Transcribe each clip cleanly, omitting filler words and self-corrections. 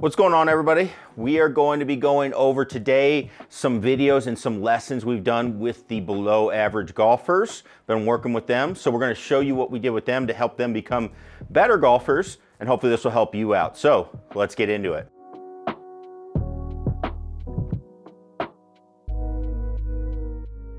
What's going on, everybody? We are going to be going over today some videos and some lessons we've done with the below average golfers. Been working with them, so we're going to show you what we did with them to help them become better golfers, and hopefully this will help you out. So let's get into it.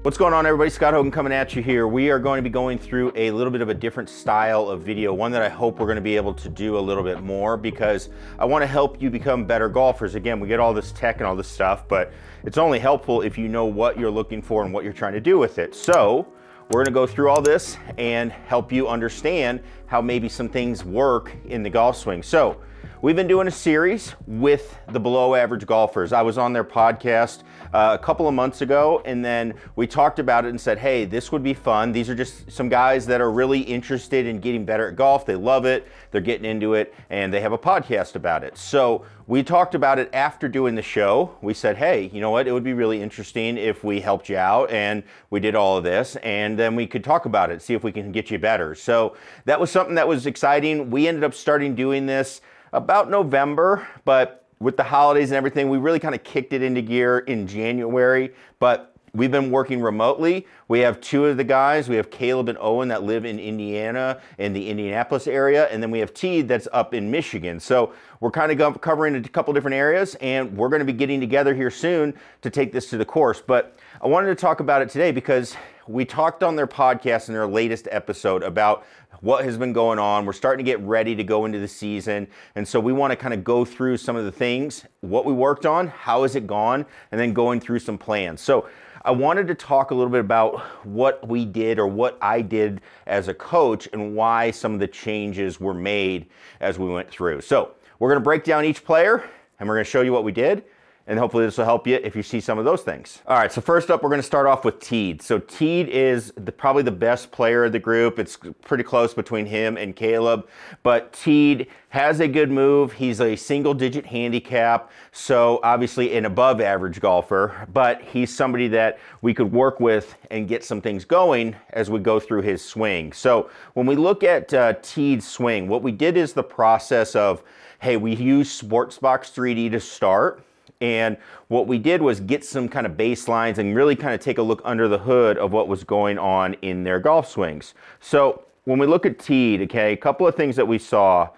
What's going on, everybody? Scott Hogan coming at you here. We are going to be going through a little bit of a different style of video, one that I hope we're going to be able to do a little bit more because I want to help you become better golfers. Again, we get all this tech and all this stuff, but it's only helpful if you know what you're looking for and what you're trying to do with it. So we're going to go through all this and help you understand how maybe some things work in the golf swing. So we've been doing a series with the below average golfers. I was on their podcast a couple of months ago, and then we talked about it and said, hey, this would be fun. These are just some guys that are really interested in getting better at golf. They love it, they're getting into it, and they have a podcast about it. So we talked about it after doing the show. We said, hey, you know what? It would be really interesting if we helped you out and we did all of this, and then we could talk about it, see if we can get you better. So that was something that was exciting. We ended up starting doing this about November, but with the holidays and everything, we really kind of kicked it into gear in January, but we've been working remotely. We have two of the guys. We have Caleb and Owen that live in Indiana, in the Indianapolis area, and then we have T that's up in Michigan. So we're kind of covering a couple different areas, and we're going to be getting together here soon to take this to the course. But I wanted to talk about it today because we talked on their podcast in their latest episode about what has been going on. We're starting to get ready to go into the season. And so we want to kind of go through some of the things, what we worked on, how has it gone, and then going through some plans. So I wanted to talk a little bit about what we did or what I did as a coach and why some of the changes were made as we went through. So we're going to break down each player and we're going to show you what we did. And hopefully this will help you if you see some of those things. All right, so first up, we're going to start off with Teed. So Teed is probably the best player of the group. It's pretty close between him and Caleb, but Teed has a good move. He's a single-digit handicap, so obviously an above-average golfer, but he's somebody that we could work with and get some things going as we go through his swing. So when we look at Teed's swing, what we did is the process of, hey, we used Sportsbox 3D to start. And what we did was get some kind of baselines and really kind of take a look under the hood of what was going on in their golf swings. So when we look at Teed, okay, a couple of things that we saw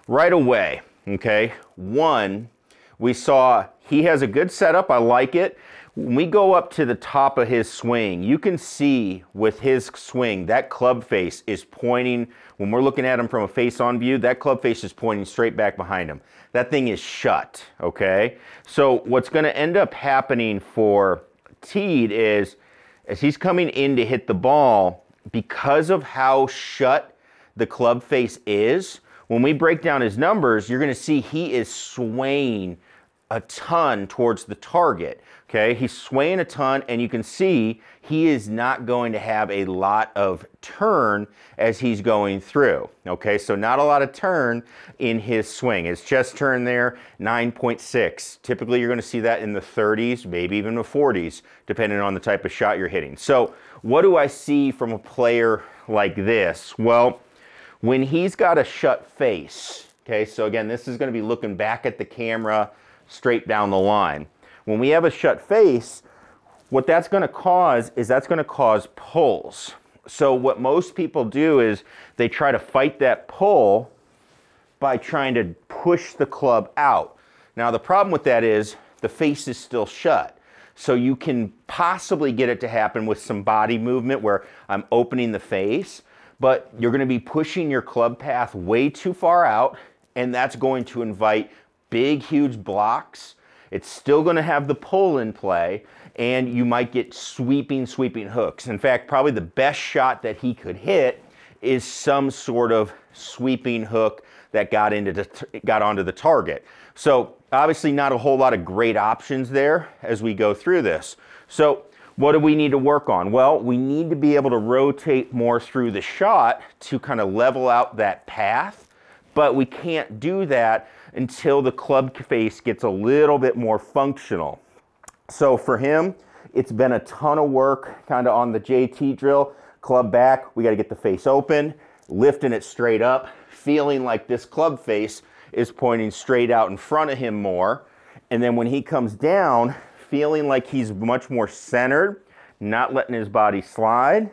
right away, okay. One, we saw he has a good setup. I like it. When we go up to the top of his swing, you can see with his swing, that club face is pointing, when we're looking at him from a face-on view, that club face is pointing straight back behind him. That thing is shut, okay? So what's gonna end up happening for Teed is, as he's coming in to hit the ball, because of how shut the club face is, when we break down his numbers, you're gonna see he is swaying a ton towards the target, okay? He's swaying a ton, and you can see he is not going to have a lot of turn as he's going through, okay? So not a lot of turn in his swing. His chest turn there, 9.6. Typically, you're gonna see that in the 30s, maybe even the 40s, depending on the type of shot you're hitting. So what do I see from a player like this? Well, when he's got a shut face, okay? So again, this is gonna be looking back at the camera, straight down the line. When we have a shut face, what that's going to cause is that's going to cause pulls. So what most people do is they try to fight that pull by trying to push the club out. Now the problem with that is the face is still shut. So you can possibly get it to happen with some body movement where I'm opening the face, but you're going to be pushing your club path way too far out, and that's going to invite big, huge blocks. It's still going to have the pull in play, and you might get sweeping hooks. In fact, probably the best shot that he could hit is some sort of sweeping hook that got onto the target. So obviously not a whole lot of great options there as we go through this. So what do we need to work on? Well, we need to be able to rotate more through the shot to kind of level out that path, but we can't do that until the club face gets a little bit more functional. So for him, it's been a ton of work kind of on the JT drill. Club back, we got to get the face open, lifting it straight up, feeling like this club face is pointing straight out in front of him more. And then when he comes down, feeling like he's much more centered, not letting his body slide,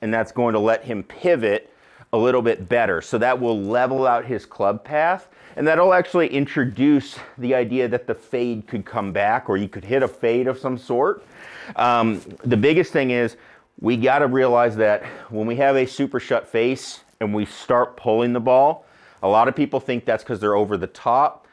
and that's going to let him pivot a little bit better. So that will level out his club path, and that'll actually introduce the idea that the fade could come back, or you could hit a fade of some sort. The biggest thing is we got to realize that when we have a super shut face and we start pulling the ball, a lot of people think that's because they're over the top.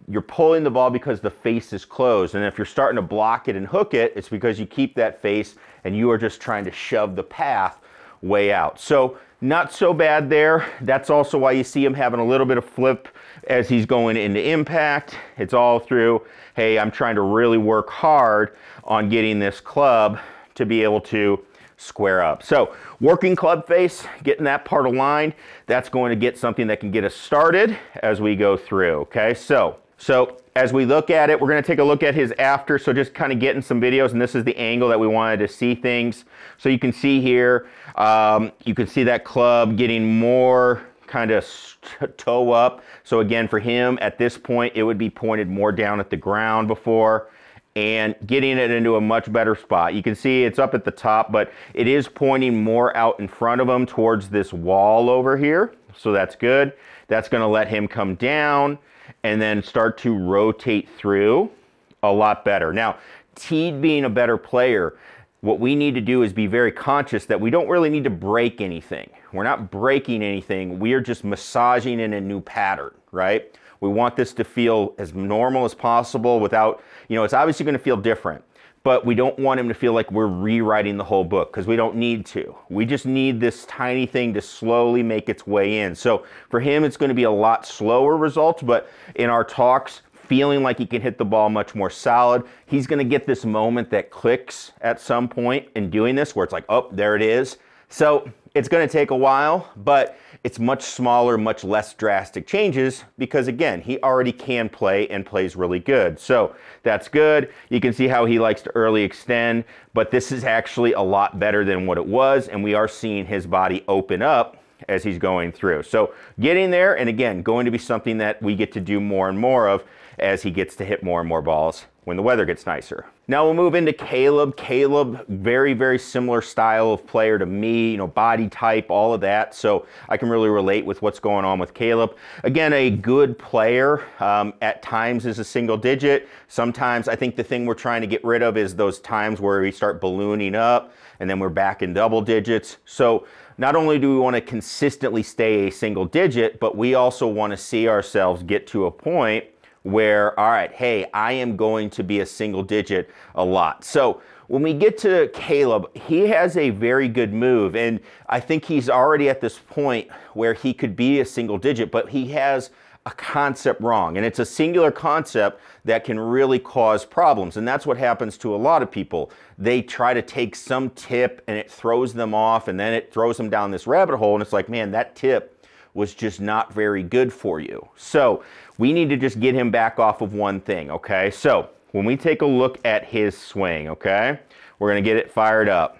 You're pulling the ball because the face is closed, and if you're starting to block it and hook it, it's because you keep that face and you are just trying to shove the path way out. So not so bad there. That's also why you see him having a little bit of flip as he's going into impact. It's all through, hey, I'm trying to really work hard on getting this club to be able to square up. So working club face, getting that part aligned, that's going to get something that can get us started as we go through, okay? So as we look at it, we're going to take a look at his after, so just kind of getting some videos, and this is the angle that we wanted to see things. So you can see here, you can see that club getting more kind of toe up. So again, for him at this point, it would be pointed more down at the ground before, and getting it into a much better spot. You can see it's up at the top, but it is pointing more out in front of him towards this wall over here. So that's good. That's going to let him come down and then start to rotate through a lot better. Now, Teed being a better player, what we need to do is be very conscious that we don't really need to break anything. We're not breaking anything. We are just massaging in a new pattern, right? We want this to feel as normal as possible without, it's obviously going to feel different, but we don't want him to feel like we're rewriting the whole book, because we don't need to. We just need this tiny thing to slowly make its way in. So for him, it's going to be a lot slower results, but in our talks, feeling like he can hit the ball much more solid. He's going to get this moment that clicks at some point in doing this, where it's like, oh, there it is. So it's going to take a while, but it's much smaller, much less drastic changes, because again, he already can play and plays really good. So that's good. You can see how he likes to early extend, but this is actually a lot better than what it was, and we are seeing his body open up as he's going through. So getting there, and again, going to be something that we get to do more and more of as he gets to hit more and more balls when the weather gets nicer. Now we'll move into Caleb. Caleb, very, very similar style of player to me, body type, all of that. So I can really relate with what's going on with Caleb. Again, a good player, at times is a single digit. Sometimes I think the thing we're trying to get rid of is those times where we start ballooning up and then we're back in double digits. So not only do we want to consistently stay a single digit, but we also want to see ourselves get to a point where, all right, hey, I am going to be a single digit a lot. So when we get to Caleb, he has a very good move, and I think he's already at this point where he could be a single digit, but he has a concept wrong, and it's a singular concept that can really cause problems, and that's what happens to a lot of people. They try to take some tip and it throws them off, and then it throws them down this rabbit hole, and it's like, man, that tip was just not very good for you. So we need to just get him back off of one thing, okay? So when we take a look at his swing, okay, we're going to get it fired up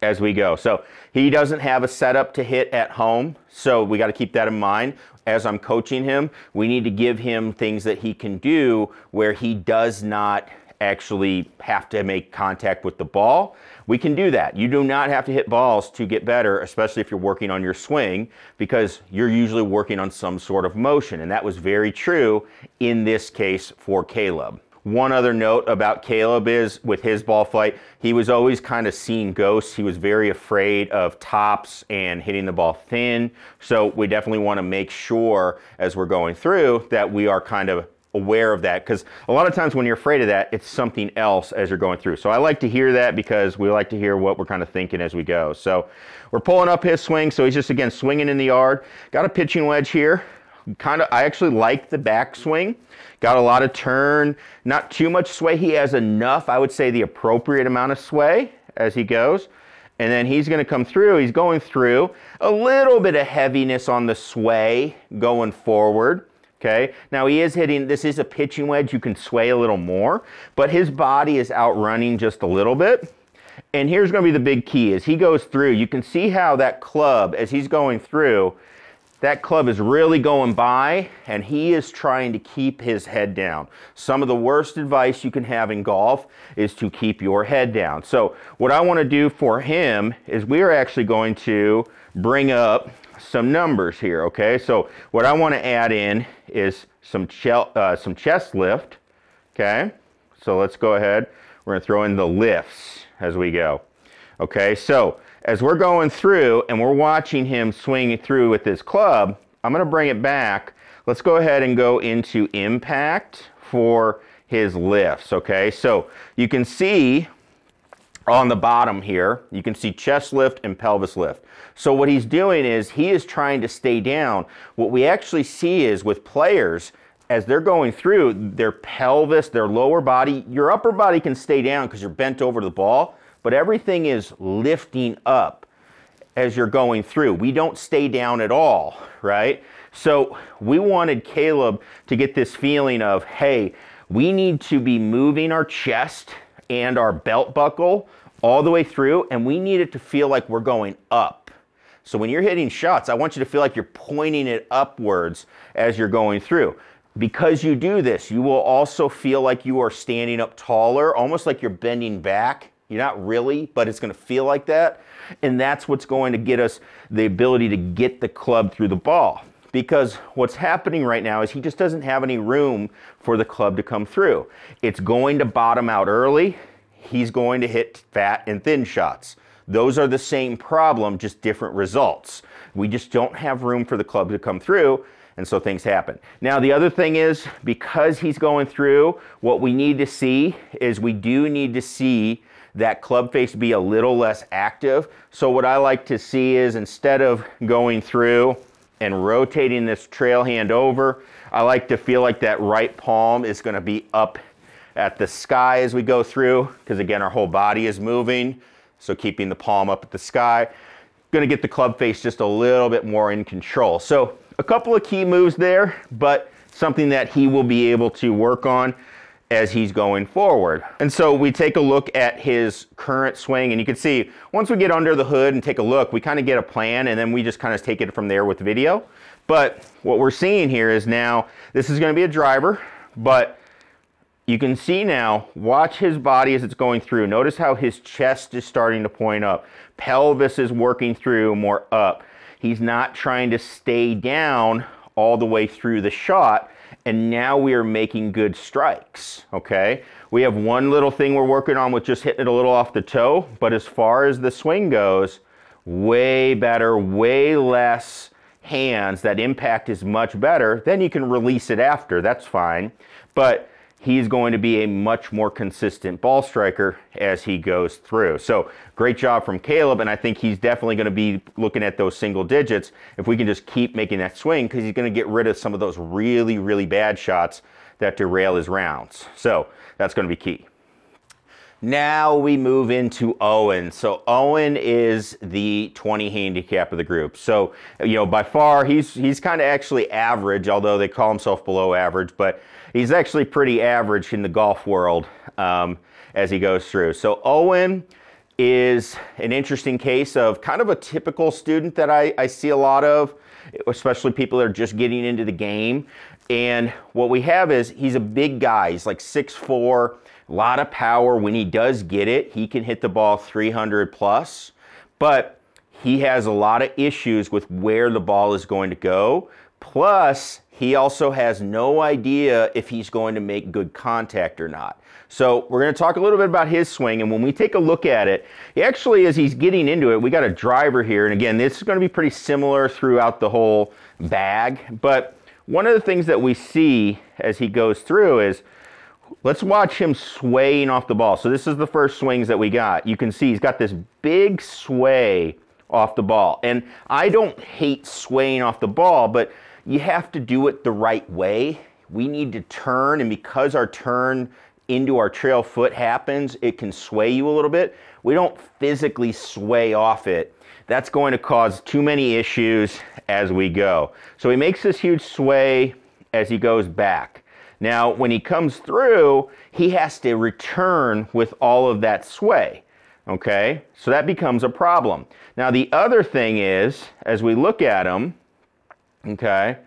as we go. So he doesn't have a setup to hit at home, so we got to keep that in mind. As I'm coaching him, we need to give him things that he can do where he does not actually have to make contact with the ball. We can do that. You do not have to hit balls to get better, especially if you're working on your swing, because you're usually working on some sort of motion, and that was very true in this case for Caleb. One other note about Caleb is with his ball flight, he was always kind of seeing ghosts. He was very afraid of tops and hitting the ball thin. So we definitely want to make sure as we're going through that we are kind of aware of that, because a lot of times when you're afraid of that, it's something else as you're going through. So I like to hear that, because we like to hear what we're kind of thinking as we go. So we're pulling up his swing. So he's just, again, swinging in the yard. Got a pitching wedge here. I actually like the backswing. Got a lot of turn, not too much sway. He has enough, I would say, the appropriate amount of sway as he goes. And then he's going to come through. He's going through a little bit of heaviness on the sway going forward. Okay, now he is hitting, this is a pitching wedge, you can sway a little more, but his body is outrunning just a little bit. And here's going to be the big key. As he goes through, you can see how that club, as he's going through, that club is really going by and he is trying to keep his head down. Some of the worst advice you can have in golf is to keep your head down. So what I want to do for him is we are actually going to bring up some numbers here, okay? So what I want to add in is some chest lift, okay? So let's go ahead. We're going to throw in the lifts as we go. Okay, so as we're going through and we're watching him swing through with this club, I'm going to bring it back. Let's go ahead and go into impact for his lifts, okay? So you can see on the bottom here, you can see chest lift and pelvis lift. So what he's doing is he is trying to stay down. What we actually see is with players, as they're going through, their pelvis, their lower body, your upper body can stay down because you're bent over to the ball, but everything is lifting up as you're going through. We don't stay down at all, right? So we wanted Caleb to get this feeling of, hey, we need to be moving our chest and our belt buckle all the way through, and we need it to feel like we're going up. So when you're hitting shots, I want you to feel like you're pointing it upwards as you're going through. Because you do this, you will also feel like you are standing up taller, almost like you're bending back. You're not really, but it's going to feel like that. And that's what's going to get us the ability to get the club through the ball. Because what's happening right now is he just doesn't have any room for the club to come through. It's going to bottom out early. He's going to hit fat and thin shots. Those are the same problem, just different results. We just don't have room for the club to come through, and so things happen. Now, the other thing is, because he's going through, what we need to see is we do need to see that club face be a little less active. So what I like to see is, instead of going through and rotating this trail hand over, I like to feel like that right palm is going to be up at the sky as we go through, because again, our whole body is moving. So keeping the palm up at the sky, going to get the club face just a little bit more in control. So a couple of key moves there, but something that he will be able to work on as he's going forward. And so we take a look at his current swing, and you can see once we get under the hood and take a look, we kind of get a plan, and then we just kind of take it from there with video. But what we're seeing here is now this is going to be a driver, but you can see now, watch his body as it's going through. Notice how his chest is starting to point up. Pelvis is working through more up. He's not trying to stay down all the way through the shot, and now we are making good strikes, okay? We have one little thing we're working on with just hitting it a little off the toe, but as far as the swing goes, way better, way less hands. That impact is much better. Then you can release it after, that's fine. But he's going to be a much more consistent ball striker as he goes through. So great job from Caleb, and I think he's definitely going to be looking at those single digits if we can just keep making that swing, because he's going to get rid of some of those really, really bad shots that derail his rounds. So that's going to be key. Now we move into Owen. So Owen is the 20 handicap of the group. So, you know, by far he's kind of actually average, although they call himself below average, but he's actually pretty average in the golf world as he goes through. So Owen is an interesting case of kind of a typical student that I see a lot of, especially people that are just getting into the game. And what we have is he's a big guy. He's like 6'4", a lot of power. When he does get it, he can hit the ball 300 plus, but he has a lot of issues with where the ball is going to go. Plus, he also has no idea if he's going to make good contact or not. So we're going to talk a little bit about his swing, and when we take a look at it, he actually, as he's getting into it, we got a driver here, and again, this is going to be pretty similar throughout the whole bag, but one of the things that we see as he goes through is, let's watch him swaying off the ball. So this is the first swings that we got. You can see he's got this big sway off the ball, and I don't hate swaying off the ball, but you have to do it the right way. We need to turn, and because our turn into our trail foot happens, it can sway you a little bit. We don't physically sway off it. That's going to cause too many issues as we go. So he makes this huge sway as he goes back. Now, when he comes through, he has to return with all of that sway, okay? So that becomes a problem. Now, the other thing is, as we look at him, Okay.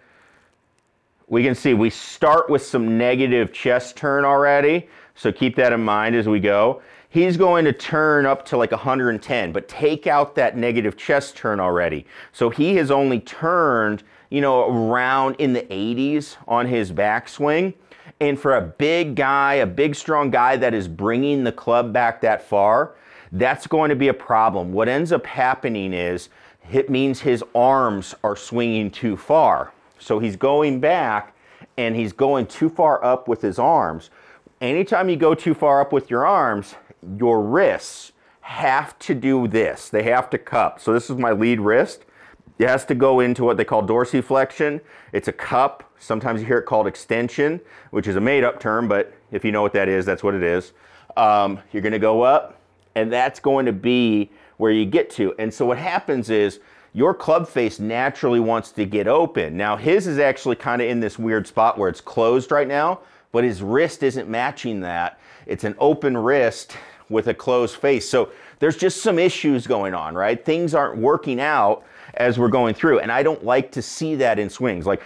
We can see we start with some negative chest turn already, so keep that in mind as we go. He's going to turn up to like 110, but take out that negative chest turn already. So he has only turned, you know, around in the 80s on his backswing. And for a big guy, a big strong guy that is bringing the club back that far, that's going to be a problem. What ends up happening is it means his arms are swinging too far. So he's going back and he's going too far up with his arms. Anytime you go too far up with your arms, your wrists have to do this. They have to cup. So this is my lead wrist. It has to go into what they call dorsiflexion. It's a cup. Sometimes you hear it called extension, which is a made-up term, but if you know what that is, that's what it is. You're going to go up, and that's going to be where you get to. And so what happens is your club face naturally wants to get open. Now his is actually kind of in this weird spot where it's closed right now, but his wrist isn't matching that. It's an open wrist with a closed face. So there's just some issues going on, right? Things aren't working out as we're going through. And I don't like to see that in swings. Like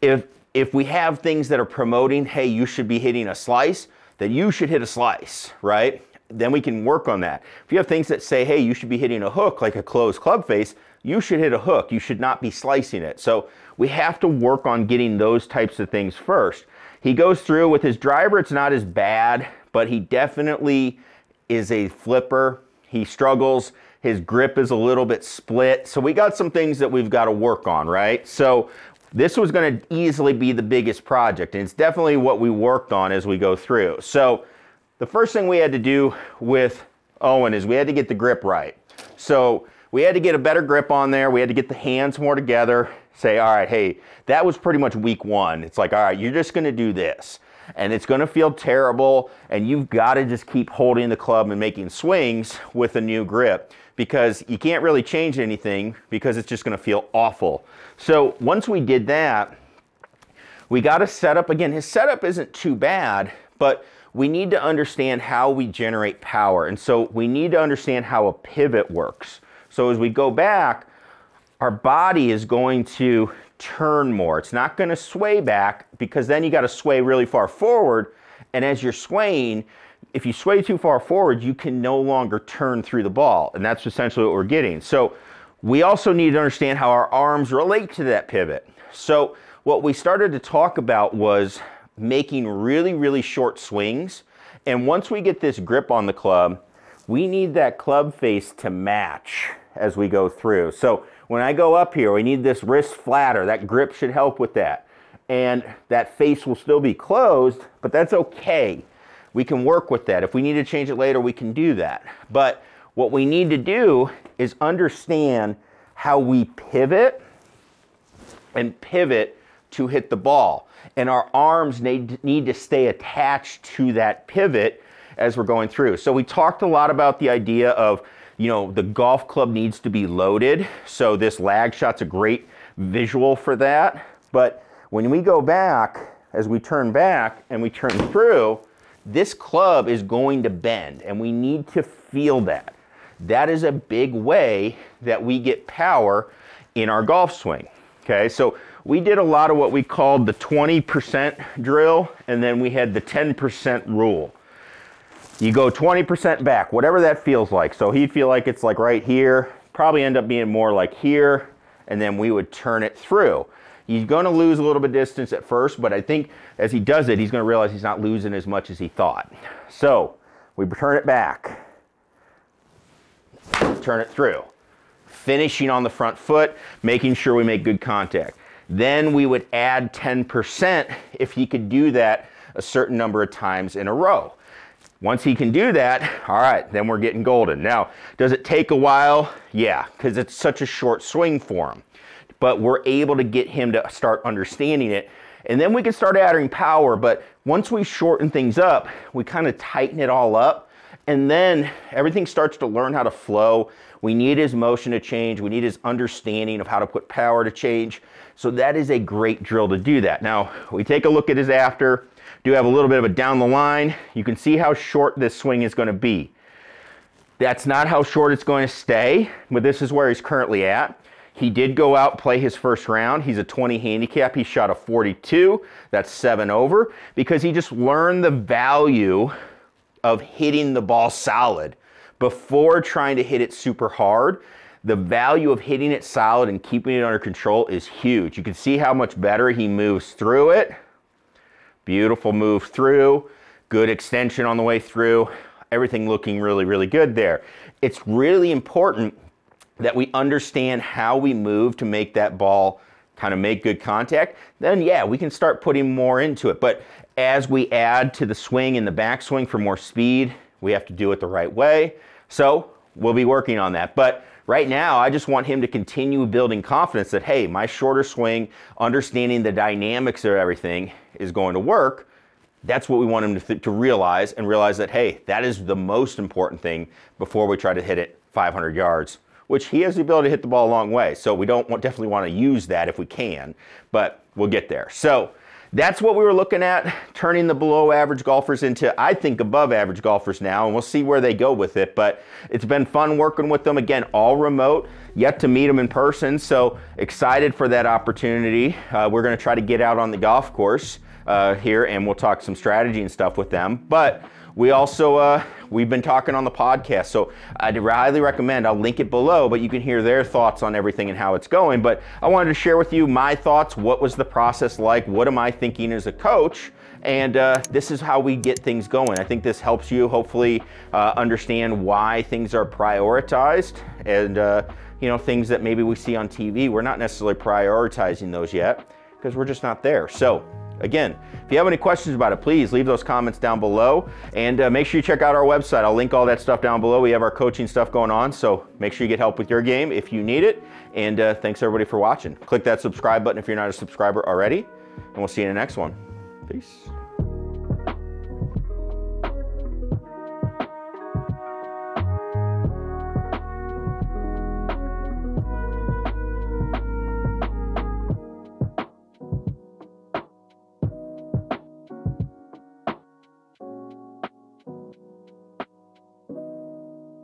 if we have things that are promoting, hey, you should be hitting a slice, then you should hit a slice, right? Then we can work on that. If you have things that say, hey, you should be hitting a hook like a closed club face, you should hit a hook. You should not be slicing it. So we have to work on getting those types of things first. He goes through with his driver. It's not as bad, but he definitely is a flipper. He struggles. His grip is a little bit split. So we got some things that we've got to work on, right? So this was going to easily be the biggest project, and it's definitely what we worked on as we go through. So the first thing we had to do with Owen is we had to get the grip right. So we had to get a better grip on there. We had to get the hands more together. Say, all right, hey, that was pretty much week one. It's like, all right, you're just going to do this. And it's going to feel terrible. And you've got to just keep holding the club and making swings with a new grip, because you can't really change anything because it's just going to feel awful. So once we did that, we got a setup. Again, his setup isn't too bad, but we need to understand how we generate power. And so we need to understand how a pivot works. So as we go back, our body is going to turn more. It's not going to sway back, because then you got to sway really far forward. And as you're swaying, if you sway too far forward, you can no longer turn through the ball. And that's essentially what we're getting. So we also need to understand how our arms relate to that pivot. So what we started to talk about was making really, really short swings. And once we get this grip on the club, we need that club face to match as we go through. So when I go up here, we need this wrist flatter. That grip should help with that. And that face will still be closed, but that's okay. We can work with that. If we need to change it later, we can do that. But what we need to do is understand how we pivot and pivot to hit the ball. And our arms need to stay attached to that pivot as we're going through. So we talked a lot about the idea of, you know, the golf club needs to be loaded. So this lag shot's a great visual for that. But when we go back, as we turn back and we turn through, this club is going to bend, and we need to feel that. That is a big way that we get power in our golf swing. Okay, so we did a lot of what we called the 20% drill, and then we had the 10% rule. You go 20% back, whatever that feels like. So he'd feel like it's like right here, probably end up being more like here, and then we would turn it through. He's going to lose a little bit of distance at first, but I think as he does it, he's going to realize he's not losing as much as he thought. So we turn it back, turn it through, finishing on the front foot, making sure we make good contact. Then we would add 10% if he could do that a certain number of times in a row. Once he can do that, all right, then we're getting golden. Now, does it take a while? Yeah, because it's such a short swing for him. But we're able to get him to start understanding it. And then we can start adding power. But once we shorten things up, we kind of tighten it all up. And then everything starts to learn how to flow. We need his motion to change. We need his understanding of how to put power to change. So that is a great drill to do that. Now, we take a look at his after. Do have a little bit of a down the line. You can see how short this swing is going to be. That's not how short it's going to stay, but this is where he's currently at. He did go out, play his first round. He's a 20 handicap. He shot a 42. That's 7 over, because he just learned the value of hitting the ball solid before trying to hit it super hard. The value of hitting it solid and keeping it under control is huge. You can see how much better he moves through it. Beautiful move through, good extension on the way through. Everything looking really, really good there. It's really important that we understand how we move to make that ball kind of make good contact. Then yeah, we can start putting more into it. But as we add to the swing and the backswing for more speed, we have to do it the right way. So we'll be working on that. But right now, I just want him to continue building confidence that, hey, my shorter swing, understanding the dynamics of everything is going to work. That's what we want him to realize, and realize that, hey, that is the most important thing before we try to hit it 500 yards, which he has the ability to hit the ball a long way. So we definitely want to use that if we can, but we'll get there. So that's what we were looking at, turning the below average golfers into, I think, above average golfers now, and we'll see where they go with it. But it's been fun working with them. Again, all remote, yet to meet them in person. So excited for that opportunity. We're going to try to get out on the golf course here, and we'll talk some strategy and stuff with them. But we also, we've been talking on the podcast, so I'd highly recommend, I'll link it below, but you can hear their thoughts on everything and how it's going. But I wanted to share with you my thoughts. What was the process like? What am I thinking as a coach? And this is how we get things going. I think this helps you hopefully understand why things are prioritized, and you know, things that maybe we see on TV, we're not necessarily prioritizing those yet because we're just not there. So again, if you have any questions about it, please leave those comments down below, and make sure you check out our website. I'll link all that stuff down below. We have our coaching stuff going on, so make sure you get help with your game if you need it. And thanks everybody for watching. Click that subscribe button if you're not a subscriber already, and we'll see you in the next one. Peace.